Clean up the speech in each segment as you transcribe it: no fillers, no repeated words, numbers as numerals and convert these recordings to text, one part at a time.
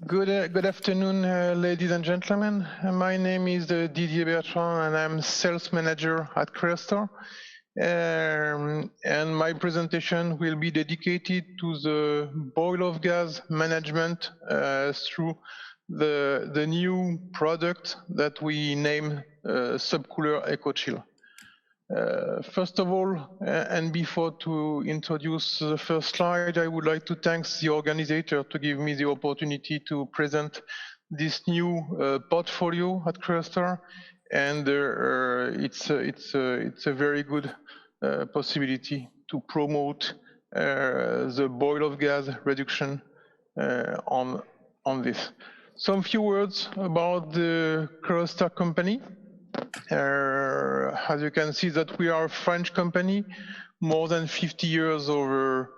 Good afternoon, ladies and gentlemen. My name is Didier Bertrand, and I'm sales manager at Cryostar. And my presentation will be dedicated to the boil of gas management through the new product that we name Subcooler EcoChill. First of all, and before to introduce the first slide, I would like to thank the organizer to give me the opportunity to present this new portfolio at Cryostar, and it's a very good possibility to promote the boil of gas reduction on this. Some few words about the Cryostar company. As you can see that we are a French company, more than 50 years over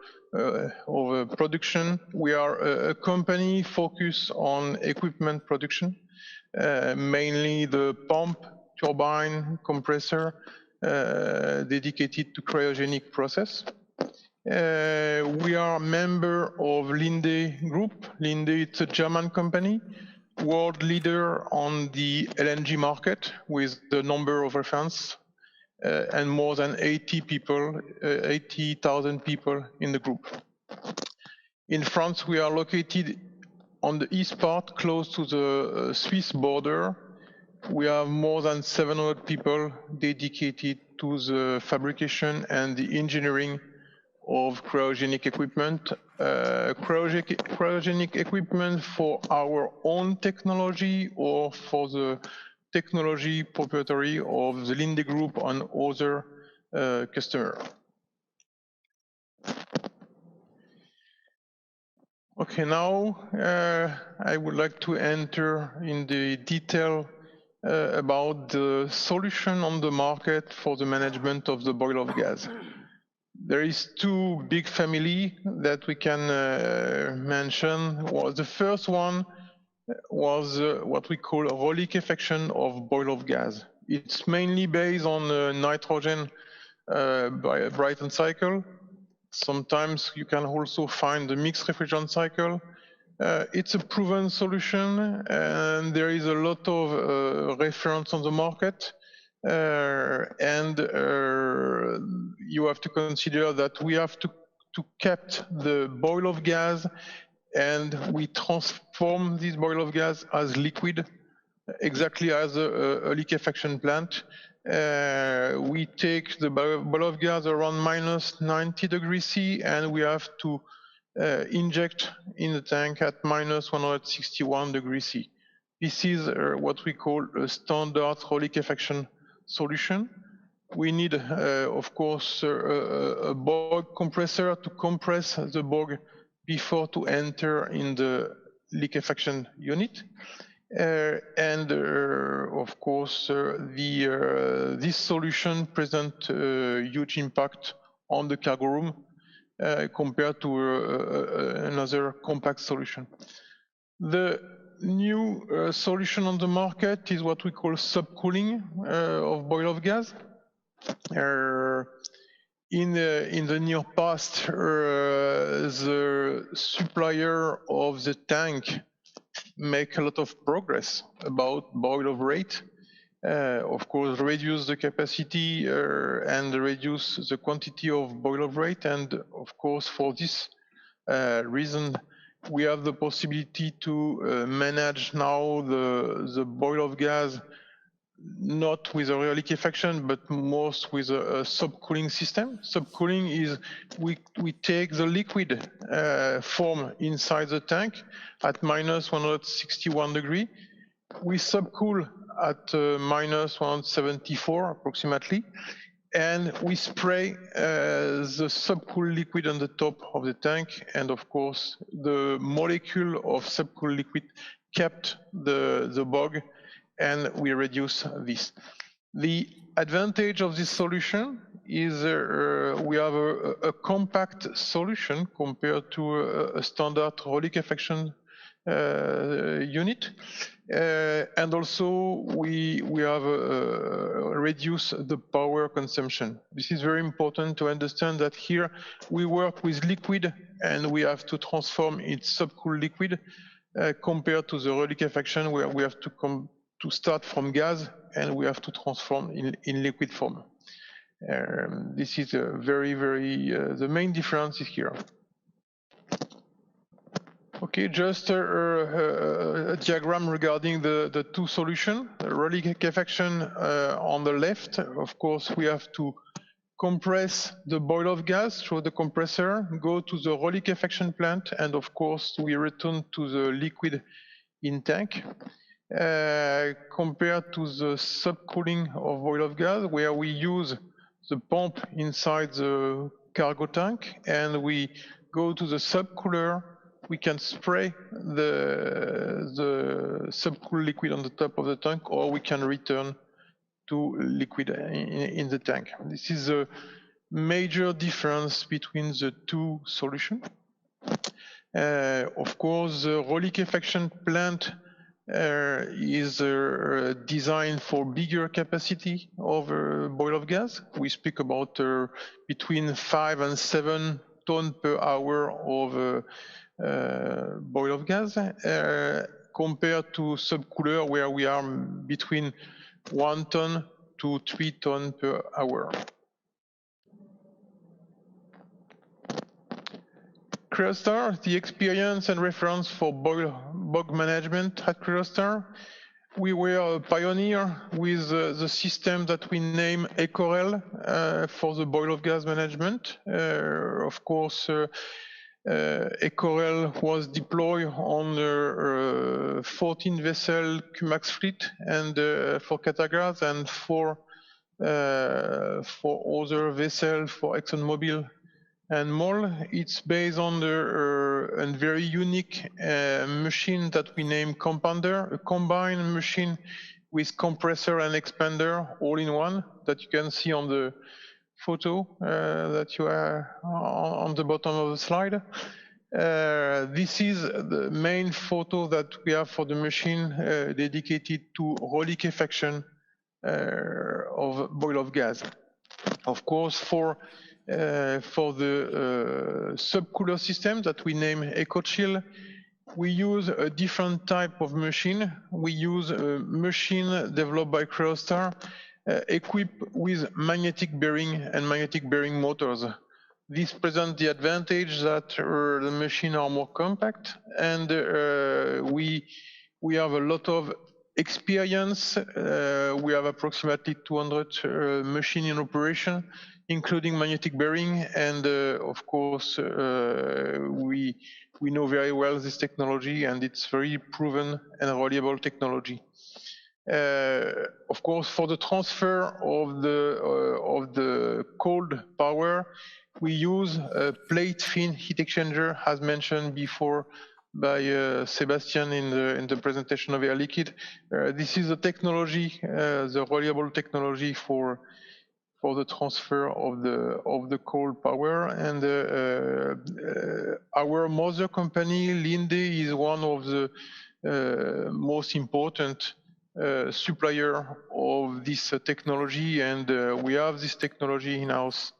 production. We are a company focused on equipment production, mainly the pump, turbine, compressor, dedicated to cryogenic process. We are a member of Linde Group. Linde is a German company, world leader on the LNG market with the number of reference and more than 80,000 people in the group. In France, we are located on the east part, close to the Swiss border. We have more than 700 people dedicated to the fabrication and the engineering of cryogenic equipment. Cryogenic equipment for our own technology or for the technology proprietary of the Linde Group and other customers. Okay, now I would like to enter in the detail about the solution on the market for the management of the boil of gas. There is two big families that we can mention. Well, the first one was what we call reliquefaction of boil of gas. It's mainly based on nitrogen by a Brayton cycle. Sometimes you can also find the mixed refrigerant cycle. It's a proven solution, and there is a lot of reference on the market. You have to consider that we have to keep the boil of gas, and we transform this boil of gas as liquid, exactly as a liquefaction plant. We take the boil of gas around -90 degrees C, and we have to inject in the tank at -161 degrees C. This is what we call a standard reliquefaction solution. We need, of course, a bog compressor to compress the bog before to enter in the liquefaction unit. Of course, this solution presents a huge impact on the cargo room compared to another compact solution. The new solution on the market is what we call subcooling of boil of gas. In the near past, the supplier of the tank make a lot of progress about boil of rate. Of course, reduce the capacity and reduce the quantity of boil of rate. And of course, for this reason, we have the possibility to manage now the boil of gas not with a reliquefaction, but most with a subcooling system. Subcooling is we take the liquid form inside the tank at -161 degrees. We subcool at -174 approximately, and we spray the subcooled liquid on the top of the tank, and of course the molecule of subcooled liquid kept the bog, and we reduce this. The advantage of this solution is we have a compact solution compared to a standard reliquefaction unit, and also we have reduced the power consumption. This is very important to understand that here we work with liquid and we have to transform its subcooled liquid. compared to the reliquefaction where we have to start from gas and we have to transform in liquid form. This is a very, the main difference is here. Okay, just a diagram regarding the two solutions. Reliquefaction on the left, of course, we have to compress the boil of gas through the compressor, go to the reliquefaction plant, and of course, we return to the liquid in tank. Compared to the subcooling of boil of gas, where we use the pump inside the cargo tank, and we go to the subcooler. We can spray the subcool liquid on the top of the tank, or we can return to liquid in the tank. This is a major difference between the two solutions. Of course, the reliquefaction plant is designed for bigger capacity of boil of gas. We speak about between 5 and 7 tons per hour of boil of gas, compared to subcooler where we are between 1 ton to 3 tons per hour. Cryostar, the experience and reference for bog management at Cryostar. We were a pioneer with the system that we name Ecorel for the boil of gas management. Of course, Ecorel was deployed on the 14 vessel QMAX fleet and for Qatargas and for other vessels for ExxonMobil and MOL. It's based on a very unique machine that we name Compounder, a combined machine with compressor and expander all in one that you can see on the photo that you are on the bottom of the slide. This is the main photo that we have for the machine dedicated to reliquefaction of boil of gas. Of course, for the subcooler system that we name EcoChill, we use a different type of machine. We use a machine developed by Cryostar, equipped with magnetic bearing and magnetic bearing motors. This presents the advantage that the machines are more compact, and we have a lot of experience. We have approximately 200 machines in operation, including magnetic bearing, and of course we know very well this technology, and it's very proven and reliable technology. Of course, for the transfer of the cold power, we use a plate fin heat exchanger, as mentioned before by Sebastian in the presentation of Air Liquide. This is a technology, the reliable technology for the transfer of the cold power, and our mother company Linde is one of the most important supplier of this technology, and we have this technology in-house.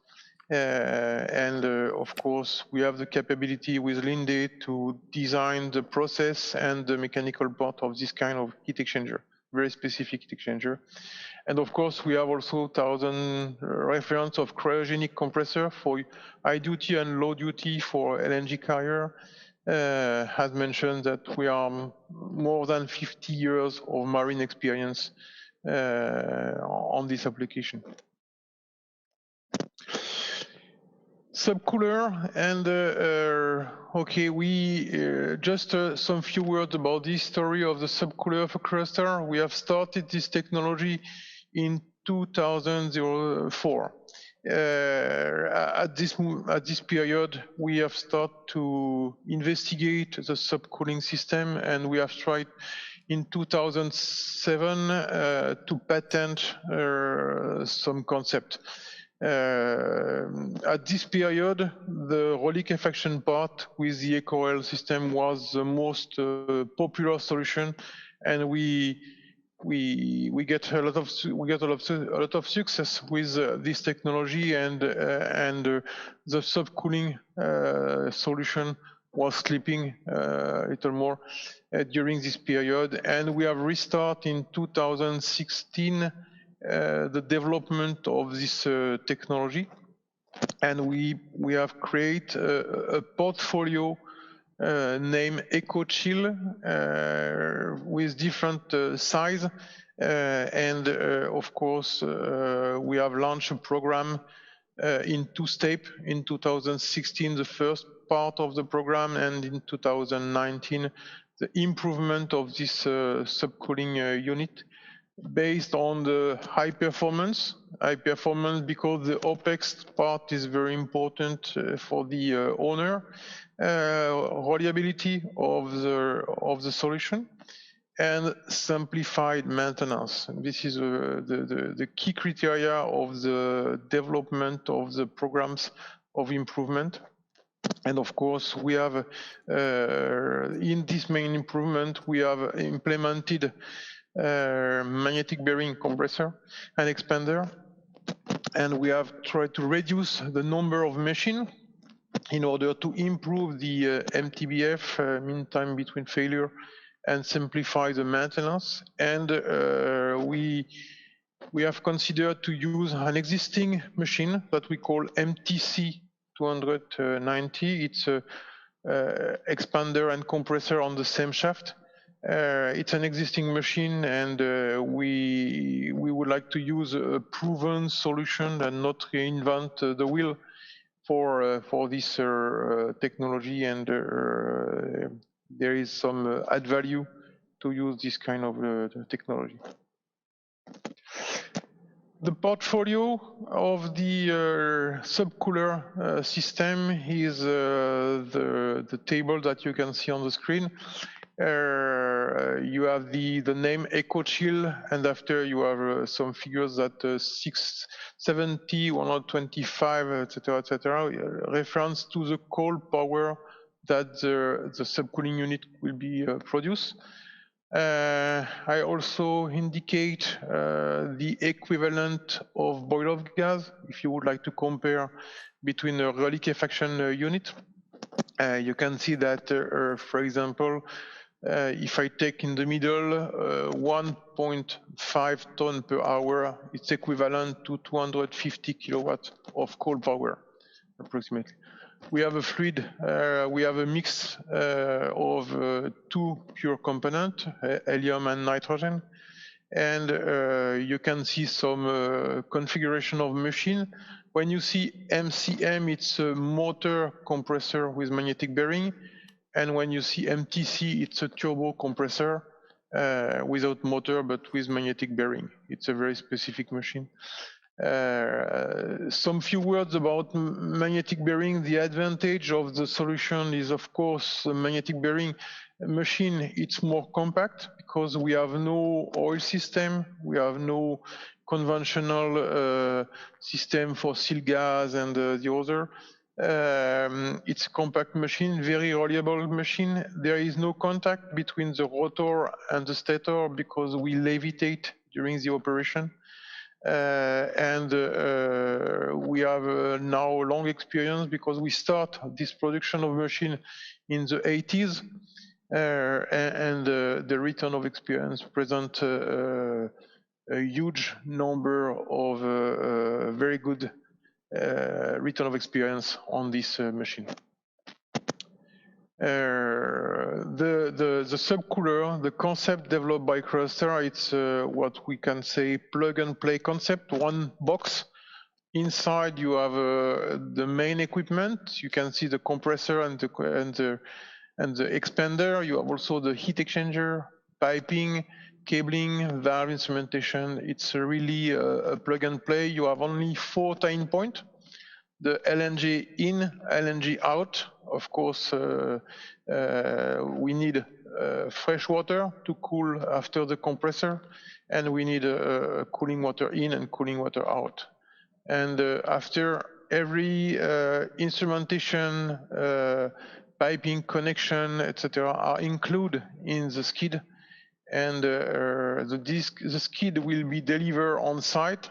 Of course, we have the capability with Linde to design the process and the mechanical part of this kind of heat exchanger, very specific heat exchanger. And of course, we have also 1,000 reference of cryogenic compressor for high duty and low duty for LNG carrier. Has mentioned that we are more than 50 years of marine experience on this application. Subcooler, and okay, we just some few words about this story of the subcooler for Cryostar. We have started this technology in 2004. At this period, we have started to investigate the subcooling system, and we have tried in 2007 to patent some concept. At this period, the reliquefaction part with the EcoL system was the most popular solution, and we get a lot of success with this technology, and the subcooling solution was sleeping a little more during this period. And we have restarted in 2016 the development of this technology. And we have created a portfolio named EcoChill with different size. And of course, we have launched a program in two steps. In 2016, the first part of the program, and in 2019, the improvement of this subcooling unit based on the high performance because the OPEX part is very important for the owner, reliability of the solution, and simplified maintenance. This is the key criteria of the development of the programs of improvement. And of course, we have, in this main improvement, we have implemented magnetic bearing compressor and expander. And we have tried to reduce the number of machines in order to improve the MTBF, mean time between failure, and simplify the maintenance. And we have considered to use an existing machine that we call MTC 290. It's a expander and compressor on the same shaft. It's an existing machine, and we would like to use a proven solution and not reinvent the wheel for this technology. And there is some add value to use this kind of technology. The portfolio of the subcooler system is the table that you can see on the screen. You have the name EcoChill, and after you have some figures that 670, 125, etc., reference to the cold power that the subcooling unit will be produce. I also indicate the equivalent of boil-off gas if you would like to compare between a reliquefaction unit. You can see that, for example, if I take in the middle 1.5 ton per hour, it's equivalent to 250 kilowatts of cold power, approximately. We have a fluid, we have a mix of two pure components, helium and nitrogen. And you can see some configuration of machine. When you see MCM, it's a motor compressor with magnetic bearing. And when you see MTC, it's a turbo compressor without motor, but with magnetic bearing. It's a very specific machine. Some few words about magnetic bearing. The advantage of the solution is, of course, the magnetic bearing machine. It's more compact because we have no oil system. We have no conventional system for seal gas and the other. It's a compact machine, very reliable machine. There is no contact between the rotor and the stator because we levitate during the operation. And we have now long experience because we start this production of machine in the 80s, and the return of experience present a huge number of very good return of experience on this machine. The subcooler, the concept developed by Cryostar, it's what we can say plug and play concept. One box. Inside you have the main equipment. You can see the compressor and the expander. You have also the heat exchanger, piping, cabling, valve, instrumentation. It's really a plug and play. You have only 4 tying points. The LNG in, LNG out. Of course, we need fresh water to cool after the compressor, and we need cooling water in and cooling water out. And after every instrumentation, piping, connection, etc., are included in the skid, and the skid will be delivered on site.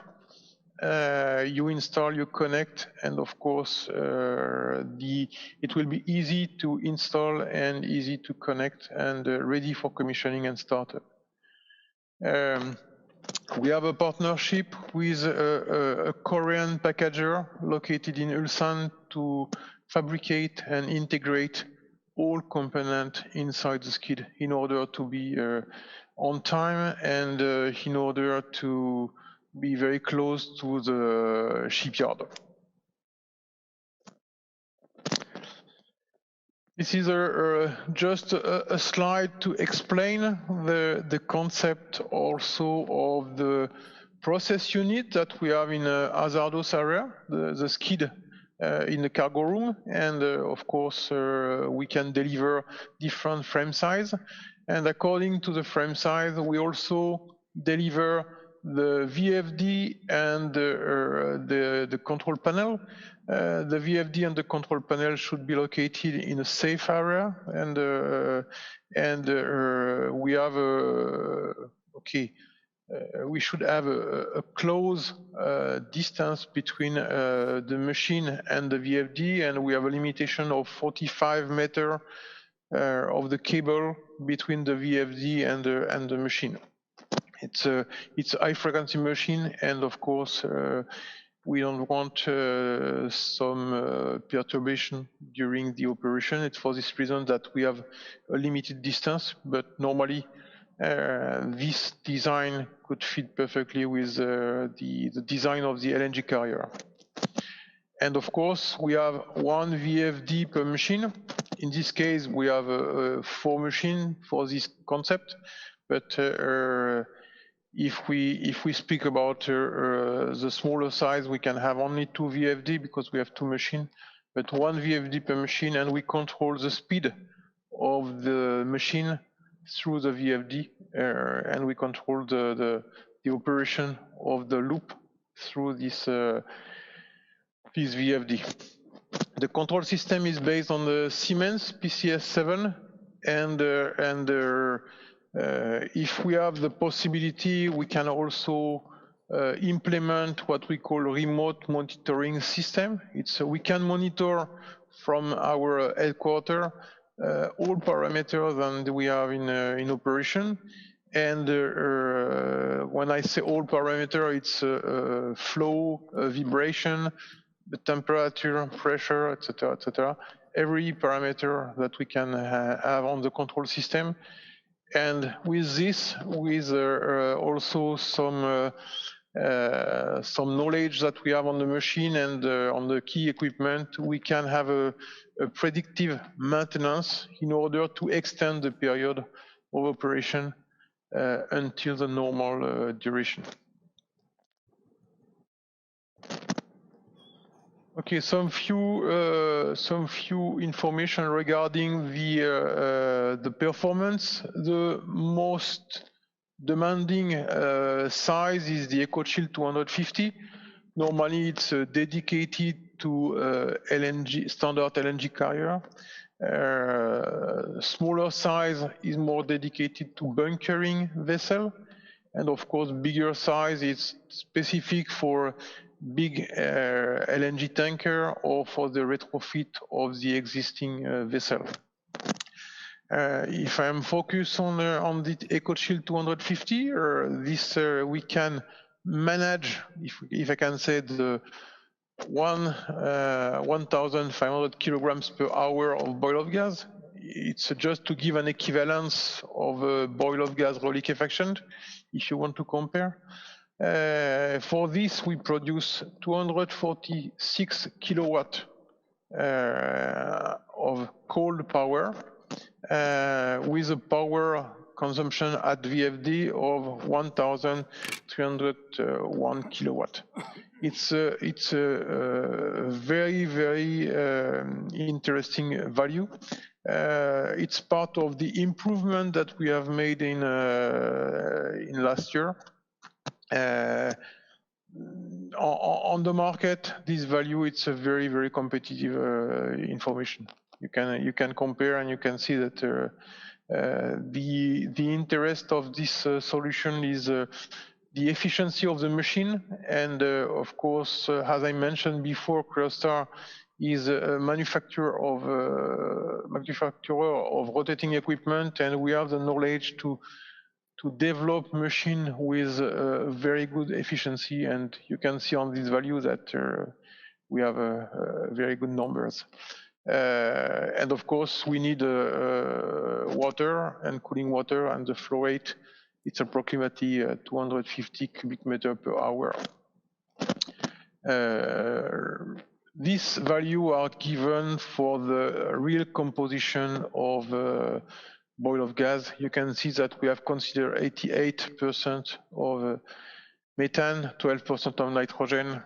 you install, you connect, and of course, it will be easy to install and easy to connect and ready for commissioning and startup. We have a partnership with a Korean packager located in Ulsan to fabricate and integrate all components inside the skid in order to be on time and in order to be very close to the shipyard. This is just a slide to explain the concept also of the process unit that we have in a hazardous area, the skid in the cargo room. And of course, we can deliver different frame size. And according to the frame size, we also deliver the VFD and the control panel. The VFD and the control panel should be located in a safe area, and we have we should have a close distance between the machine and the VFD, and we have a limitation of 45 meters of the cable between the VFD and the machine. It's a high frequency machine, and of course we don't want some perturbation during the operation. It's for this reason that we have a limited distance, but normally this design could fit perfectly with the design of the LNG carrier. And of course, we have one VFD per machine. In this case, we have 4 machines for this concept, but if we speak about the smaller size, we can have only 2 VFD because we have 2 machines, but 1 VFD per machine, and we control the speed of the machine through the VFD, and we control the operation of the loop through this VFD. The control system is based on the Siemens PCS7, and if we have the possibility, we can also implement what we call remote monitoring system. We can monitor from our headquarters all parameters that we have in operation. And when I say all parameters, it's flow, vibration, the temperature, pressure, etc., etc. Every parameter that we can have on the control system. And with this, with also some knowledge that we have on the machine and on the key equipment, we can have a predictive maintenance in order to extend the period of operation until the normal duration. Okay, some few information regarding the performance. The most demanding size is the EcoChill 250. Normally, it's dedicated to standard LNG carrier. Smaller size is more dedicated to bunkering vessel, and of course, bigger size is specific for big LNG tanker or for the retrofit of the existing vessel. If I'm focused on the EcoChill 250, this we can manage, if I can say, the 1,500 kilograms per hour of boil-off gas. It's just to give an equivalence of boil-off gas reliquefaction, if you want to compare. For this, we produce 246 kilowatt of cold power with a power consumption at VFD of 1,301 kilowatt. It's a very, very interesting value. It's part of the improvement that we have made in last year. On the market, this value, it's a very, very competitive information. You can compare, and you can see that the interest of this solution is the efficiency of the machine, and of course, as I mentioned before, Cryostar is a manufacturer of rotating equipment, and we have the knowledge to develop machine with very good efficiency, and you can see on this value that we have very good numbers. And of course, we need water and cooling water, and the flow rate, it's approximately 250 cubic meter per hour. This value are given for the real composition of boil of gas. You can see that we have considered 88% of methane, 12% of nitrogen.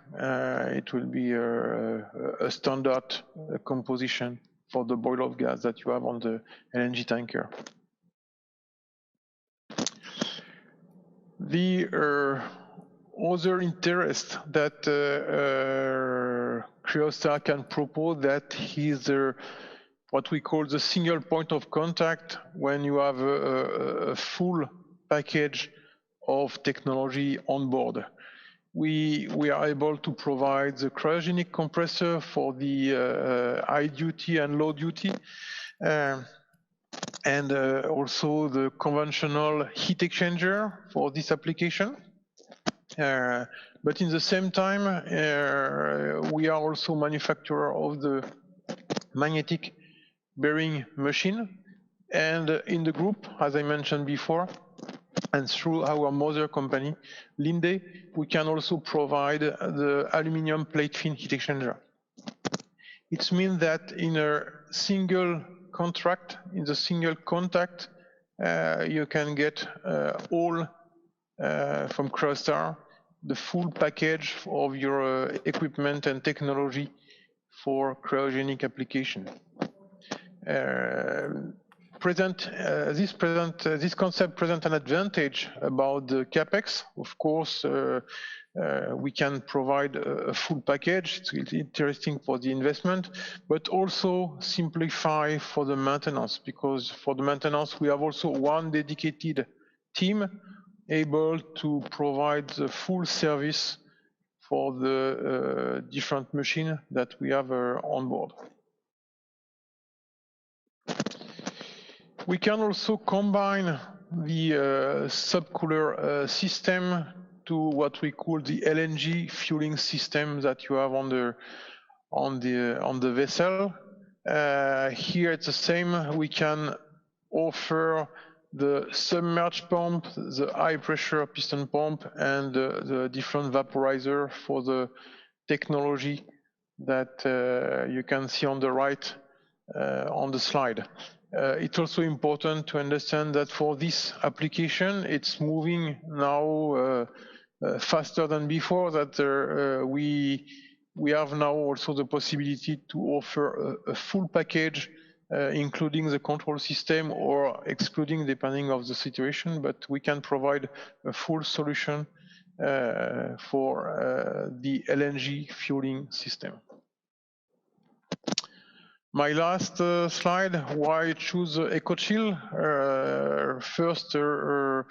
It will be a standard composition for the boil of gas that you have on the LNG tanker. The other interest that Cryostar can propose, that is what we call the single point of contact when you have a full package of technology on board. We are able to provide the cryogenic compressor for the high duty and low duty, and also the conventional heat exchanger for this application. But in the same time, we are also manufacturer of the magnetic bearing machine. And in the group, as I mentioned before, and through our mother company, Linde, we can also provide the aluminum plate fin heat exchanger. It means that in a single contract, in the single contact, you can get all from Cryostar, the full package of your equipment and technology for cryogenic application. This concept presents an advantage about the capex. Of course, we can provide a full package. It's interesting for the investment, but also simplify for the maintenance, because for the maintenance we have also one dedicated team able to provide the full service for the different machines that we have on board. We can also combine the subcooler system to what we call the LNG fueling system that you have on the vessel. Here it's the same. We can offer the submerged pump, the high pressure piston pump, and the different vaporizer for the technology that you can see on the right on the slide. It's also important to understand that for this application, it's moving now faster than before, that we have now also the possibility to offer a full package, including the control system or excluding depending on the situation, but we can provide a full solution for the LNG fueling system. My last slide, why I choose EcoChill. First, the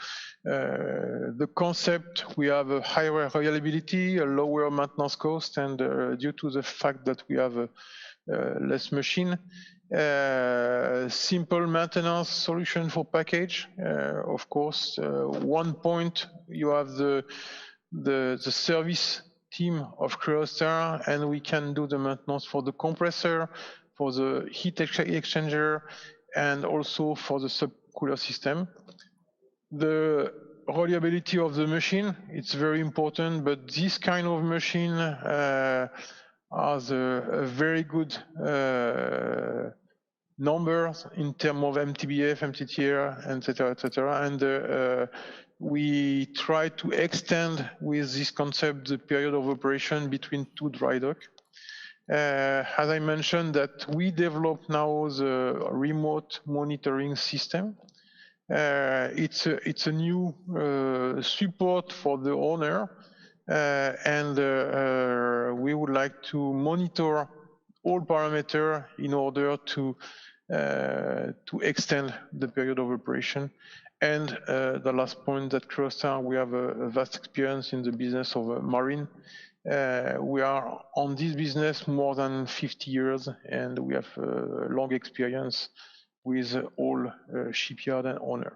concept, we have a higher reliability, a lower maintenance cost, and due to the fact that we have less machine, simple maintenance solution for package. Of course, one point, you have the service team of Cryostar, and we can do the maintenance for the compressor, for the heat exchanger, and also for the subcooler system. The reliability of the machine, it's very important, but this kind of machine has a very good numbers in terms of MTBF, MTTR, etc., etc. And we try to extend with this concept the period of operation between two dry dock. As I mentioned, that we develop now the remote monitoring system. It's a new support for the owner, and we would like to monitor all parameters in order to extend the period of operation. And the last point, that Cryostar, we have a vast experience in the business of marine. We are on this business more than 50 years, and we have long experience with all shipyard and owner.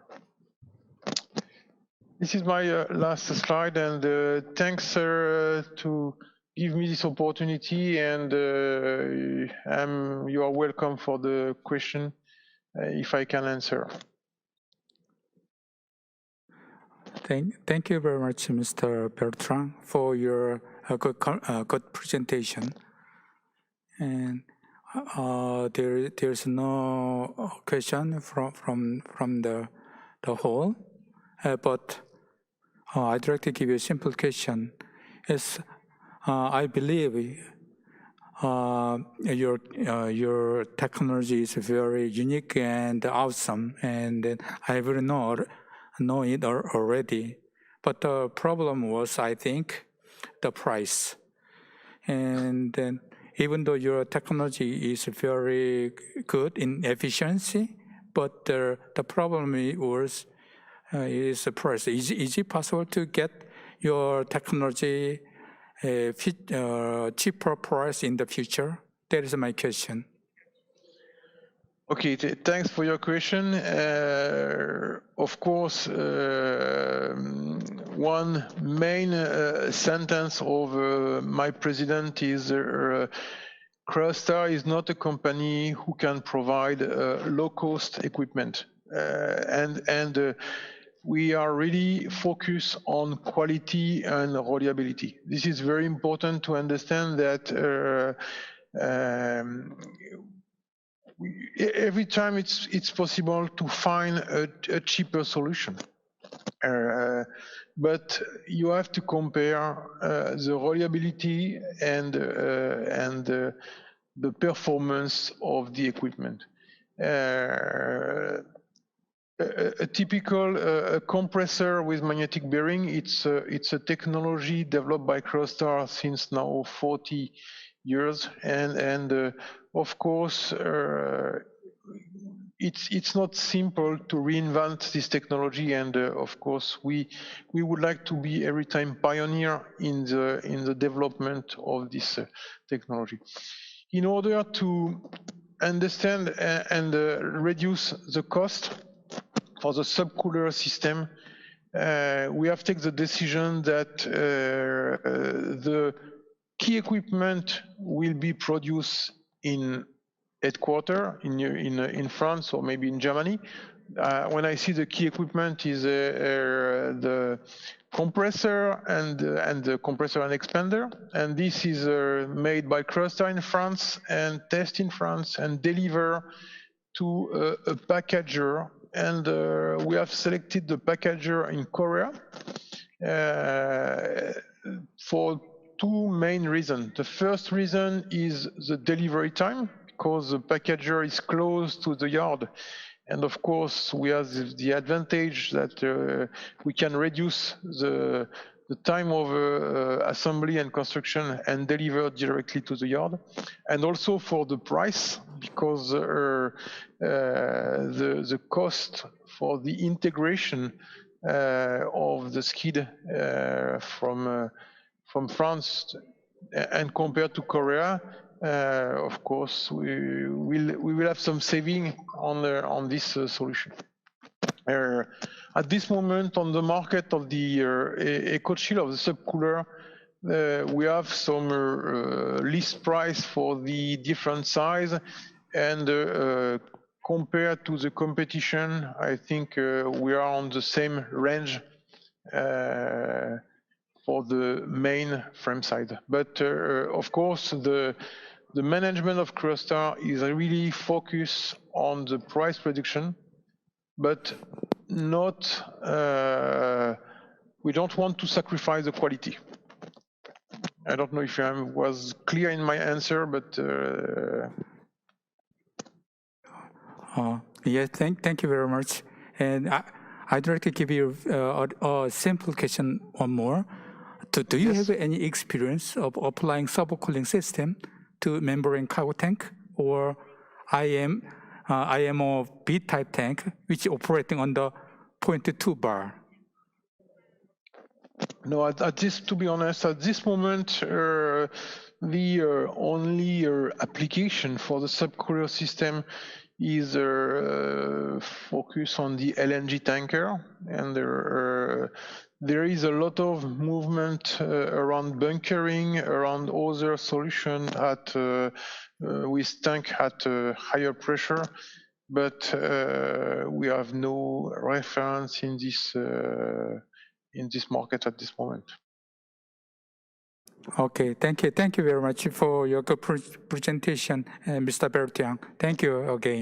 This is my last slide, and thanks to give me this opportunity, and you are welcome for the question if I can answer. Thank you very much, Mr. Bertrand, for your good presentation. And there's no question from the hall, but I'd like to give you a simple question. Yes, I believe your technology is very unique and awesome, and I will know it already. But the problem was, I think, the price. And then, even though your technology is very good in efficiency, but the problem is the price. Is it possible to get your technology cheaper price in the future? That is my question. Okay, thanks for your question. Of course, one main sentence of my president is Cryostar is not a company who can provide low-cost equipment. And we are really focused on quality and reliability. This is very important to understand that every time it's possible to find a cheaper solution. But you have to compare the reliability and the performance of the equipment. A typical compressor with magnetic bearing, it's a technology developed by Cryostar since now 40 years, and of course it's not simple to reinvent this technology, and of course we would like to be every time pioneer in the development of this technology. In order to understand and reduce the cost for the subcooler system, we have taken the decision that the key equipment will be produced in headquarters in France or maybe in Germany. When I see the key equipment is the compressor and the compressor and expander, and this is made by Cryostar in France and test in France and deliver to a packager, and we have selected the packager in Korea for two main reasons. The first reason is the delivery time, because the packager is close to the yard, and of course we have the advantage that we can reduce the time of assembly and construction and deliver directly to the yard, and also for the price, because the cost for the integration of the skid from France and compared to Korea, of course we will have some saving on this solution. At this moment on the market of the EcoChill of the subcooler, we have some list price for the different size, and compared to the competition, I think we are on the same range for the main frame side. But of course the management of Cryostar is really focused on the price reduction, but not we don't want to sacrifice the quality. I don't know if I was clear in my answer, but yeah, thank you very much. And I'd like to give you a simple question, one more. Do you have any experience of applying subcooling system to membrane cargo tank or IMO B-type tank, which is operating on the 0.2 bar. No, to be honest, at this moment, the only application for the subcooler system is focus on the LNG tanker, and there is a lot of movement around bunkering, around other solution with tank at higher pressure, but we have no reference in this market at this moment. Okay, thank you. Thank you very much for your good presentation, Mr. Bertrand. Thank you again.